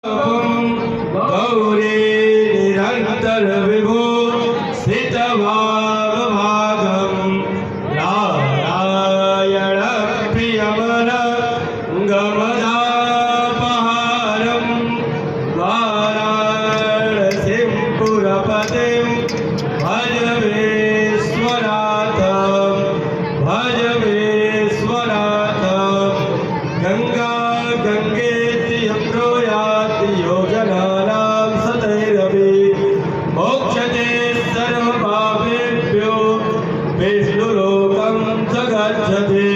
गौरी निरंतर विभो स्थितभागभागं नारायण प्रियमन गमदापहारं वाराणसीं पुरपतिं भज विश्वनाथं गंगा गंगेति यम्रोयाति योजनानां सतैरपि मोक्षते सर्वपापेभ्यो विष्णुलोकं च गच्छति।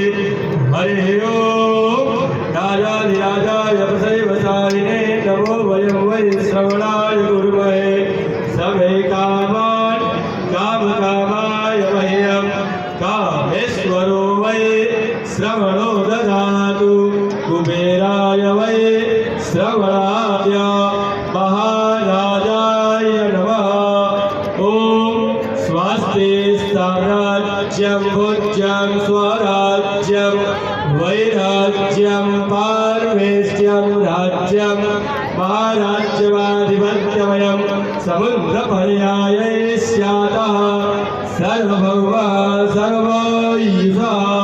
हरिः ओम्। राजाधिराजाय वसैवसायिने नमो वयं वै श्रवणाय कुर्महे समे कामान् कामकामाय मह्यं कामेश्वरो वै श्रवणो ददातु कुबेराय वै श्रवणाय महाराजाय नमः। ॐ स्वस्ति साम्राज्यं भोज्यं स्वराज्यं वैराज्यं पारमेष्ट्यं राज्यं महाराज्यमाधिपत्यमयं समुद्रपर्याये स्यात् सर्वभौमः सर्वैषः।